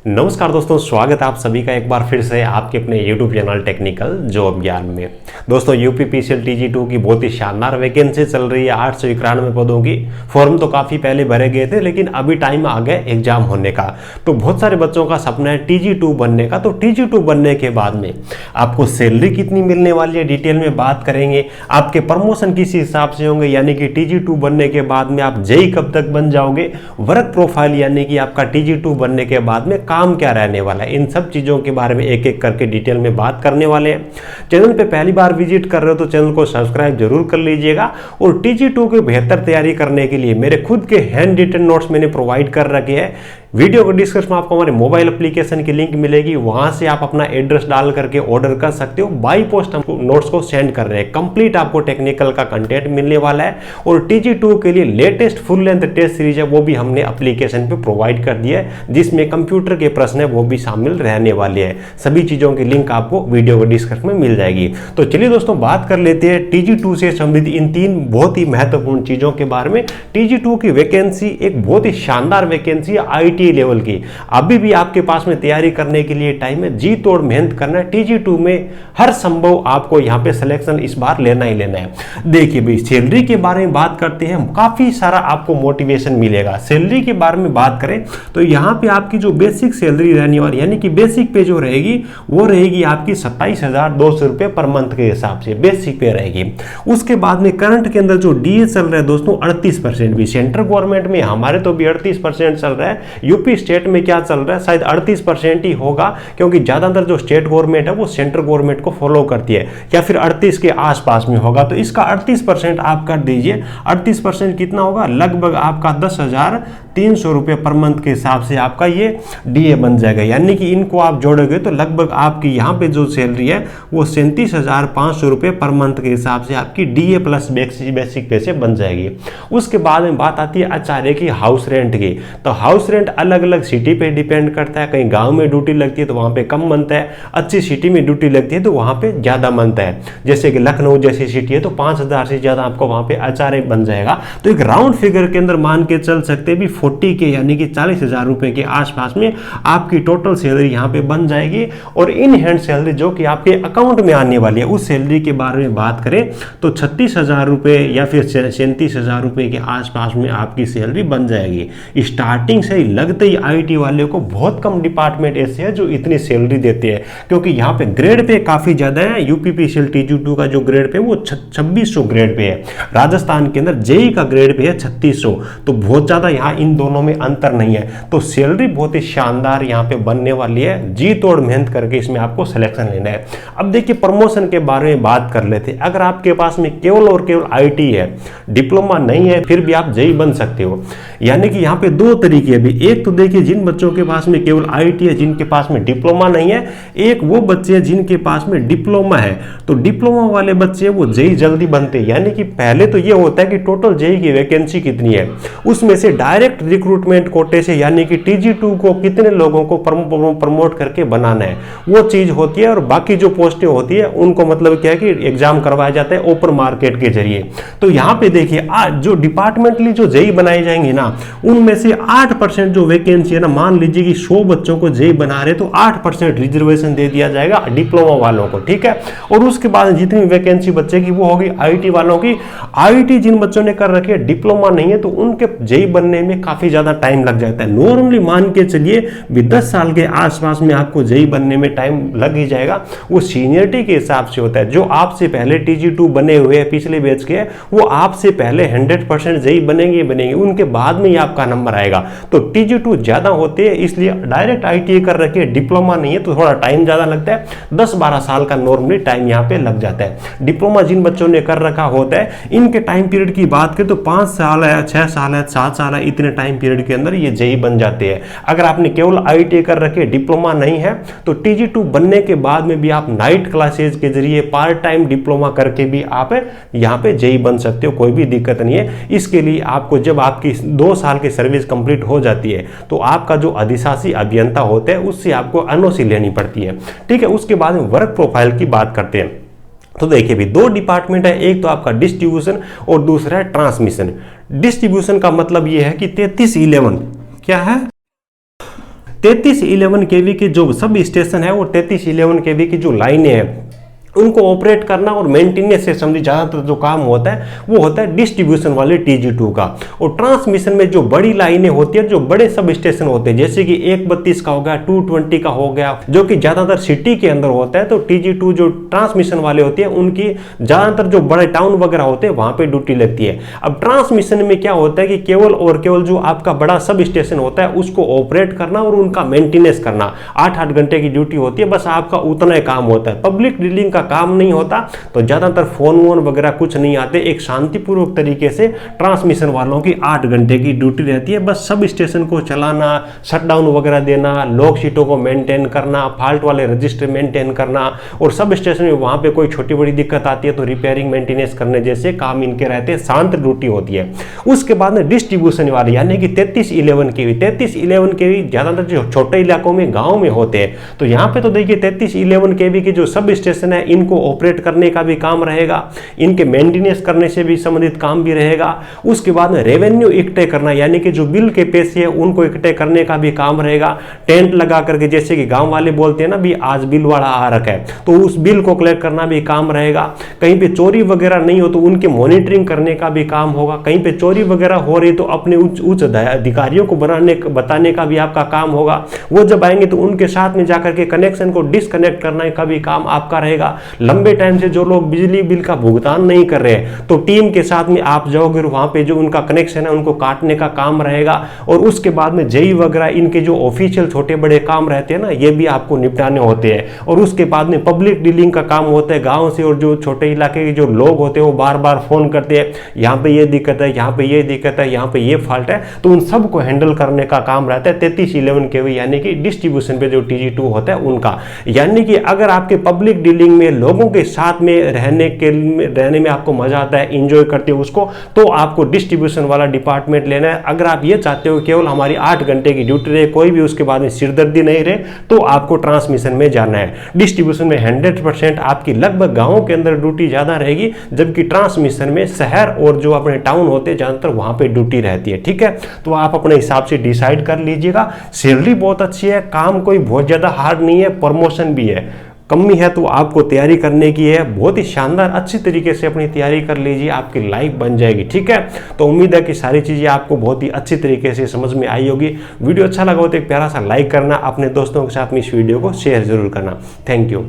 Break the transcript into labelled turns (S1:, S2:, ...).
S1: नमस्कार दोस्तों, स्वागत है आप सभी का एक बार फिर से आपके अपने YouTube चैनल टेक्निकल जॉब ज्ञान में। दोस्तों यूपीपीसीएल TG2 की बहुत ही शानदार वैकेंसी चल रही है। 891 पदों की फॉर्म तो काफ़ी पहले भरे गए थे, लेकिन अभी टाइम आ गया एग्जाम होने का। तो बहुत सारे बच्चों का सपना है TG2 बनने का। तो TG2 बनने के बाद में आपको सैलरी कितनी मिलने वाली है डिटेल में बात करेंगे। आपके प्रमोशन किस हिसाब से होंगे, यानी कि TG2 बनने के बाद में आप जेई कब तक बन जाओगे, वर्क प्रोफाइल यानी कि आपका TG2 बनने के बाद में काम क्या रहने वाला है, इन सब चीज़ों के बारे में एक एक करके डिटेल में बात करने वाले हैं। चैनल पे पहली बार विजिट कर रहे हो तो चैनल को सब्सक्राइब जरूर कर लीजिएगा। और TG2 की बेहतर तैयारी करने के लिए मेरे खुद के हैंड रिटन नोट्स मैंने प्रोवाइड कर रखे हैं। वीडियो को डिस्क्रिप्शन में आपको हमारे मोबाइल एप्लीकेशन की लिंक मिलेगी, वहां से आप अपना एड्रेस डाल करके ऑर्डर कर सकते हो। बाई पोस्ट हम नोट्स को सेंड कर रहे हैं। कंप्लीट आपको टेक्निकल का कंटेंट मिलने वाला है। और TG2 के लिए latest full length test series है, वो भी हमने एप्लीकेशन पे प्रोवाइड कर दिया है, जिसमें कंप्यूटर के प्रश्न है वो भी शामिल रहने वाले हैं। सभी चीजों की लिंक आपको वीडियो के डिस्क्रिप्शन में मिल जाएगी। तो चलिए दोस्तों बात कर लेते हैं TG2 से संबंधित इन तीन बहुत ही महत्वपूर्ण चीजों के बारे में। TG2 की वैकेंसी एक बहुत ही शानदार वैकेंसी है ITI लेवल की। अभी भी आपके पास में तैयारी करने के लिए टाइम है, जी तोड़ मेहनत करना है। TG2 में हर संभव आपको यहाँ पे सिलेक्शन इस बार लेना ही लेना है। देखिए भाई, सैलरी के बारे में बात करते हैं, काफी सारा आपको मोटिवेशन मिलेगा। सैलरी के बारे में बात करें तो यहाँ पे आपकी जो बेसिक सैलरी रहने वाली, यानी कि बेसिक पे जो रहेगी वो रहेगी आपकी 27,200 रुपए पर मंथ के हिसाब से बेसिक पे रहेगी। उसके बाद में करंट के अंदर जो DA चल रहा है दोस्तों 38%, भी सेंट्रल गवर्नमेंट में हमारे तो भी 38% चल रहा है। यूपी स्टेट में क्या चल रहा है, शायद 38% ही होगा, क्योंकि ज्यादातर जो स्टेट गवर्नमेंट है वो सेंट्रल गवर्नमेंट को फॉलो करती है, या फिर 38 के आसपास में होगा। तो इसका 38% आप कर दीजिए। 38% कितना होगा, लगभग आपका 10,300 रुपए पर मंथ के हिसाब से आपका ये DA बन जाएगा। यानी कि इनको आप जोड़ोगे तो लगभग आपकी यहाँ पे जो सैलरी है वो 37,500 रुपए पर मंथ के हिसाब से आपकी DA प्लस बेसिक पे से बन जाएगी। उसके बाद में बात आती है आचार्य की हाउस रेंट की। तो हाउस रेंट अलग अलग सिटी पे डिपेंड करता है। कहीं गांव में ड्यूटी लगती है तो वहां पे कम बनता है, अच्छी सिटी में ड्यूटी लगती है तो वहां पे ज्यादा बनता है। जैसे कि लखनऊ जैसी सिटी है तो 5,000 से ज्यादा आपको वहां पे आचार्य बन जाएगा। तो एक राउंड फिगर के अंदर मान के चल सकते भी 40 के यानी कि 40,000 रुपए के आसपास में आपकी टोटल सैलरी यहाँ पे बन जाएगी। और इन हैंड सैलरी जो कि आपके अकाउंट में आने वाली है, उस सैलरी के बारे में बात करें तो 36,000 रुपए या फिर 37,000 रुपए के आसपास में आपकी सैलरी बन जाएगी। स्टार्टिंग से ही लगते ही IT वाले को बहुत कम डिपार्टमेंट ऐसे हैं जो इतनी सैलरी देते हैं, क्योंकि यहाँ पे ग्रेड पे काफी ज्यादा है। यूपीपीसीएल TG2 का जो ग्रेड पे वो 2600 ग्रेड पे है। राजस्थान के अंदर जेई का ग्रेड पे है 3600। तो बहुत ज्यादा यहाँ इन दोनों में अंतर नहीं है। तो सैलरी बहुत ही शानदार यहाँ पे बनने वाली है। जी तोड़ मेहनत करके इसमें आपको सिलेक्शन लेना है। अब देखिए प्रमोशन के बारे में बात कर लेते हैं। अगर आपके पास में केवल और केवल IT है, डिप्लोमा नहीं है, फिर भी आप जेई बन सकते हो। यानी कि यहाँ पे दो तरीके हैं। एक तो देखिए जिन बच्चों के पास में केवल IT है, जिनके पास में डिप्लोमा नहीं है। एक वो बच्चे हैं जिनके पास में डिप्लोमा है। तो डिप्लोमा वाले बच्चे वो जेई जल्दी बनते हैं। यानी कि पहले तो ये होता है कि टोटल जेई की वैकेंसी कितनी है, उसमें से डायरेक्ट रिक्रूटमेंट कोटे से यानी कि TG2 को कितने लोगों को प्रमोट करके बनाना है, वो चीज होती है। और बाकी जो पोस्टें होती है उनको मतलब क्या है कि एग्जाम करवाया जाता है ओपन मार्केट के जरिए। तो यहाँ पे देखिए जो डिपार्टमेंटली जो जेई बनाए जाएंगे ना, उनमें से 8% जो वैकेंसी है ना, मान लीजिए कि 100 बच्चों को जेई बना रहे तो 8% रिजर्वेशन दे दिया जाएगा डिप्लोमा वालों को, ठीक है। और उसके बाद जितनी वैकेंसी बचेगी वो होगी IT वालों की। IT जिन बच्चों ने कर रखी है, डिप्लोमा नहीं है, तो उनके जेई बनने में काफी ज्यादा टाइम लग जाता है। नॉर्मली मान के चलिए 10 साल के आसपास में आपको जेई बनने में टाइम लग ही जाएगा। वो सीनियरिटी के हिसाब से होता है। जो आपसे पहले TG2 बने हुए हैं पिछले बैच के, वो आपसे पहले 100% जेई बनेंगे, उनके बाद में ही आपका नंबर आएगा। तो TG2 ज्यादा होते हैं, इसलिए डायरेक्ट ITI कर रखे हैं, डिप्लोमा नहीं है तो थोड़ा टाइम ज्यादा लगता है। 10-12 साल का नॉर्मली टाइम यहाँ पे लग जाता है। डिप्लोमा जिन बच्चों ने कर रखा होता है, इनके टाइम पीरियड की बात करें तो 5 साल है, 6 साल है, 7 साल है, इतने टाइम पीरियड के अंदर ये जेई बन जाते हैं। अगर आपने केवल ITI कर रखे, डिप्लोमा नहीं है, तो TG2 बनने के बाद में भी आप नाइट क्लासेज के जरिए पार्ट टाइम डिप्लोमा करके भी आप यहाँ पे जेई बन सकते हो, कोई भी दिक्कत नहीं है। इसके लिए आपको जब आपकी 2 साल की सर्विस कंप्लीट हो जाती है तो आपका जो अधिशासी अभियंता होता है उससे आपको NOC लेनी पड़ती है, ठीक है। उसके बाद में वर्क प्रोफाइल की बात करते हैं। तो देखिए भी 2 डिपार्टमेंट है, एक तो आपका डिस्ट्रीब्यूशन और दूसरा है ट्रांसमिशन। डिस्ट्रीब्यूशन का मतलब ये है कि 3311 क्या है, 3311 केवी की जो सब स्टेशन है वो 3311 केवी की जो लाइनें हैं उनको ऑपरेट करना और मेंटेनेंस से संबंधित ज़्यादातर जो काम होता है वो होता है डिस्ट्रीब्यूशन वाले TG2 का। और ट्रांसमिशन में जो बड़ी लाइनें होती है, जो बड़े सब स्टेशन होते हैं, जैसे कि 132 का हो गया, 220 का हो गया, जो कि ज़्यादातर सिटी के अंदर होता है, तो TG2 जो ट्रांसमिशन वाले होते हैं उनकी ज़्यादातर जो बड़े टाउन वगैरह होते हैं वहाँ पर ड्यूटी लगती है। अब ट्रांसमिशन में क्या होता है कि केवल और केवल जो आपका बड़ा सब स्टेशन होता है उसको ऑपरेट करना और उनका मेंटेनेंस करना, 8-8 घंटे की ड्यूटी होती है, बस आपका उतना ही काम होता है। पब्लिक डीलिंग का काम नहीं होता, तो ज्यादातर फोन वोन वगैरह कुछ नहीं आते। एक शांतिपूर्वक तरीके से ट्रांसमिशन वालों की 8 घंटे की ड्यूटी रहती है, बस सब स्टेशन को चलाना, शटडाउन वगैरह देना, लॉक शीटों को मेंटेन करना, फॉल्ट वाले रजिस्टर मेंटेन करना, और सब स्टेशन में वहां पे कोई छोटी बड़ी दिक्कत आती है तो रिपेयरिंग मेंटेनेंस करने जैसे काम इनके रहते हैं, शांत ड्यूटी होती है। उसके बाद में डिस्ट्रीब्यूशन वाले यानी कि 3311 केवी, 3311 केवी ज्यादातर जो छोटे इलाकों में गाँव में होते हैं, तो यहाँ पे तो देखिए 3311 केवी के जो सब स्टेशन है इनको ऑपरेट करने का भी काम रहेगा, इनके मेंटेनेंस करने से भी संबंधित काम भी रहेगा। उसके बाद में रेवेन्यू इकट्ठे करना यानी कि जो बिल के पैसे है उनको इकट्ठे करने का भी काम रहेगा। टेंट लगा करके, जैसे कि गांव वाले बोलते हैं ना भी आज बिल वाला आ रखा है, तो उस बिल को कलेक्ट करना भी काम रहेगा। कहीं पे चोरी वगैरह नहीं हो तो उनके मॉनिटरिंग करने का भी काम होगा। कहीं पे चोरी वगैरह हो रही तो अपने उच्च अधिकारियों को बताने का भी आपका काम होगा। वो जब आएंगे तो उनके साथ में जाकर के कनेक्शन को डिस्कनेक्ट करने का भी काम आपका रहेगा। लंबे टाइम से जो लोग बिजली बिल का भुगतान नहीं कर रहे हैं तो टीम के साथ में आप जाओगे और वहां पे जो उनका कनेक्शन है उनको काटने का काम रहेगा। और उसके बाद में जेई वगैरह इनके जो ऑफिशियल छोटे बड़े काम रहते हैं ना, ये भी आपको निपटाने होते हैं। और उसके बाद में पब्लिक डीलिंग का काम होता है गांव से, और जो छोटे इलाके के जो लोग होते हैं वो बार बार फोन करते हैं, यहाँ पे ये दिक्कत है, यहाँ पे ये दिक्कत है, यहाँ पे ये फॉल्ट है, तो उन सबको हैंडल करने का काम रहता है 3311 केवी यानी कि डिस्ट्रीब्यूशन पे जो TG2 होता है उनका। यानी कि अगर आपके पब्लिक डीलिंग में लोगों के साथ में रहने में आपको मजा आता है, एंजॉय करते हो उसको, तो आपको डिस्ट्रीब्यूशन वाला डिपार्टमेंट लेना है। अगर आप ये चाहते हो केवल हमारी 8 घंटे की ड्यूटी रहे, कोई भी उसके बाद में सिरदर्दी नहीं रहे, तो आपको ट्रांसमिशन में जाना है। डिस्ट्रीब्यूशन में 100% आपकी लगभग गांवों के अंदर ड्यूटी ज्यादा रहेगी, जबकि ट्रांसमिशन में शहर और जो अपने टाउन होते हैं ज्यादातर वहां पे ड्यूटी रहती है। ठीक है, तो आप अपने हिसाब से डिसाइड कर लीजिएगा। सैलरी बहुत अच्छी है, काम कोई बहुत ज्यादा हार्ड नहीं है, प्रमोशन भी है, कमी है तो आपको तैयारी करने की है। बहुत ही शानदार अच्छी तरीके से अपनी तैयारी कर लीजिए, आपकी लाइफ बन जाएगी। ठीक है, तो उम्मीद है कि सारी चीज़ें आपको बहुत ही अच्छी तरीके से समझ में आई होगी। वीडियो अच्छा लगा हो तो एक प्यारा सा लाइक करना, अपने दोस्तों के साथ में इस वीडियो को शेयर जरूर करना। Thank you.